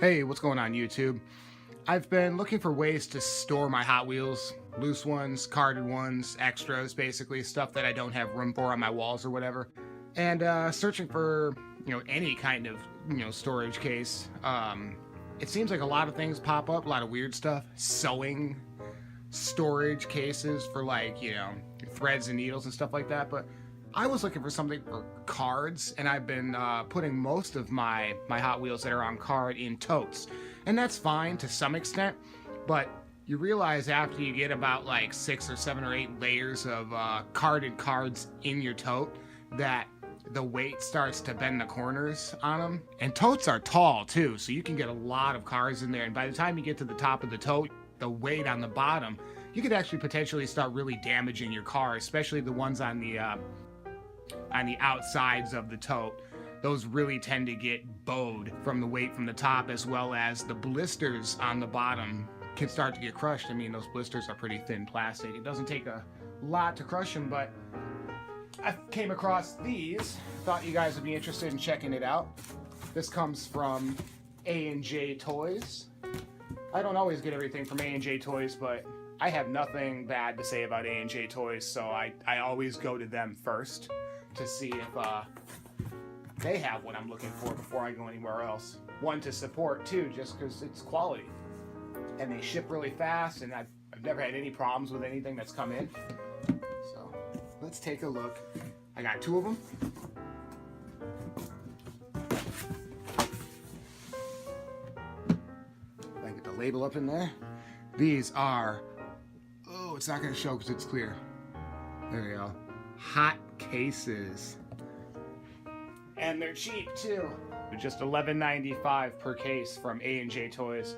Hey, what's going on YouTube? I've been looking for ways to store my Hot Wheels, loose ones, carded ones, extras, basically stuff that I don't have room for on my walls or whatever. And searching for, any kind of, storage case. It seems like a lot of things pop up, a lot of weird stuff. Sewing storage cases for threads and needles and stuff like that. But I was looking for something for cards, and I've been putting most of my Hot Wheels that are on card in totes. And that's fine to some extent, but you realize after you get about like 6 or 7 or 8 layers of carded cards in your tote that the weight starts to bend the corners on them. And totes are tall too, so you can get a lot of cards in there, and by the time you get to the top of the tote, the weight on the bottom, you could actually potentially start really damaging your car, especially the ones on the outsides of the tote. Those really tend to get bowed from the weight from the top, as well as the blisters on the bottom can start to get crushed. I mean, those blisters are pretty thin plastic. It doesn't take a lot to crush them, but I came across these. Thought you guys would be interested in checking it out. This comes from a&jtoys. I don't always get everything from a&jtoys, but I have nothing bad to say about a&jtoys, so I always go to them first to see if they have what I'm looking for before I go anywhere else. One, to support, too, just because it's quality. And they ship really fast, and I've never had any problems with anything that's come in. So let's take a look. I got 2 of them. I can get the label up in there. These are, oh, it's not going to show because it's clear. There we go. Hot cases. And they're cheap too. They're just $11.95 per case from a&jtoys.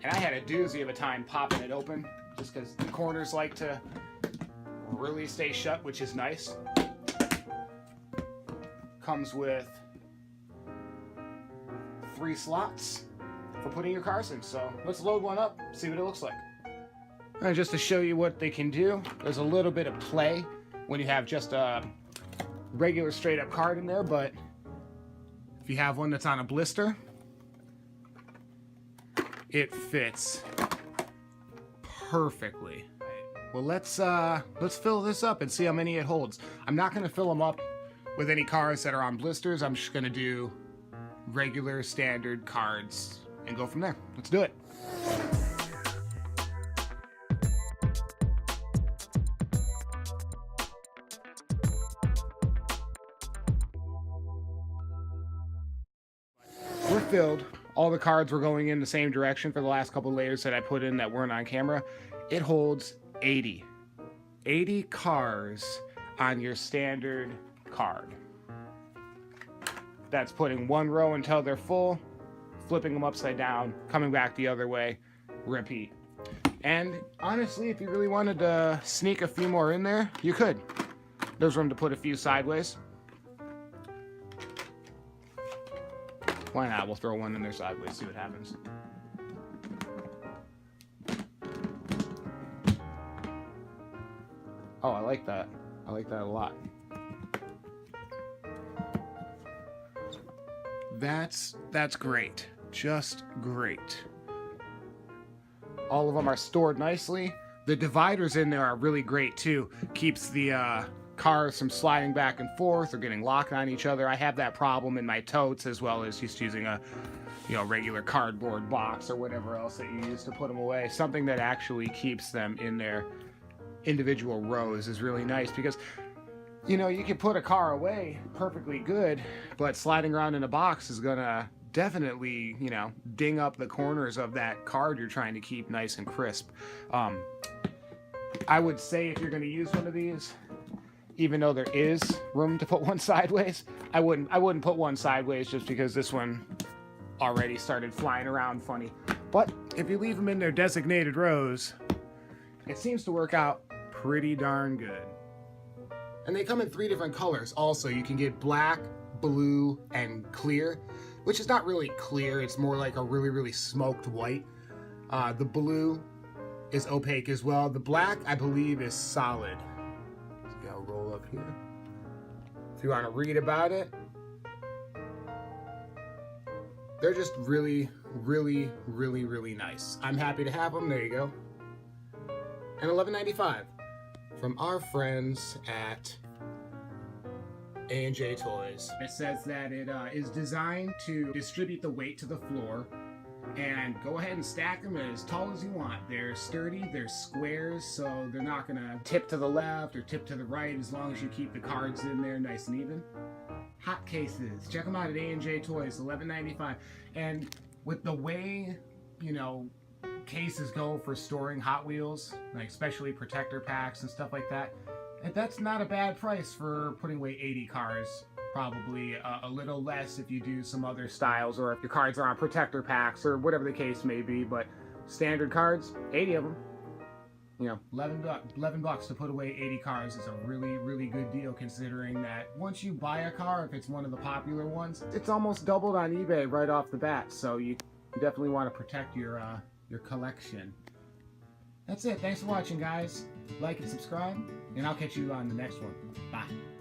And I had a doozy of a time popping it open, just because the corners like to really stay shut, which is nice. Comes with 3 slots for putting your cars in. So let's load one up, see what it looks like. And just to show you what they can do, there's a little bit of play when you have just a regular straight up card in there, but if you have one that's on a blister, it fits perfectly. Well, let's fill this up and see how many it holds. I'm not going to fill them up with any cards that are on blisters. I'm just going to do regular standard cards and go from there. Let's do it. We're filled. All the cards were going in the same direction for the last couple layers that I put in that weren't on camera. It holds 80 cards on your standard card. That's putting 1 row until they're full, flipping them upside down, coming back the other way, repeat. And honestly, if you really wanted to sneak a few more in there, you could. There's room to put a few sideways. Why not? We'll throw one in there sideways, see what happens. Oh, I like that. I like that a lot. That's great. Just great. All of them are stored nicely. The dividers in there are really great too. Keeps the cars from sliding back and forth or getting locked on each other. I have that problem in my totes, as well as just using a regular cardboard box or whatever else that you use to put them away. Something that actually keeps them in their individual rows is really nice, because you can put a car away perfectly good, but sliding around in a box is gonna definitely ding up the corners of that card you're trying to keep nice and crisp. I would say if you're going to use one of these, even though there is room to put one sideways, I wouldn't put one sideways, just because this one already started flying around funny. But if you leave them in their designated rows, it seems to work out pretty darn good. And they come in 3 different colors also. You can get black, blue, and clear, which is not really clear. It's more like a really, really smoked white. The blue is opaque as well. The black, I believe, is solid. So I'll roll up here. If you want to read about it, they're just really, really, really, really nice. I'm happy to have them. There you go. And $11.95 from our friends at a&jtoys. It says that it is designed to distribute the weight to the floor and go ahead and stack them as tall as you want. They're sturdy, they're squares, so they're not gonna tip to the left or tip to the right as long as you keep the cards in there nice and even. Hot cases, check them out at a&jtoys, $11.95. And with the way, you know, cases go for storing Hot Wheels, like especially protector packs and stuff like that, and that's not a bad price for putting away 80 cars. Probably a little less if you do some other styles, or if your cards are on protector packs or whatever the case may be, but standard cards, 80 of them. You know, 11 bucks to put away 80 cars is a really, really good deal, considering that once you buy a car, if it's one of the popular ones, it's almost doubled on eBay right off the bat, so you definitely want to protect your collection. That's it. Thanks for watching, guys. Like and subscribe, and I'll catch you on the next one. Bye.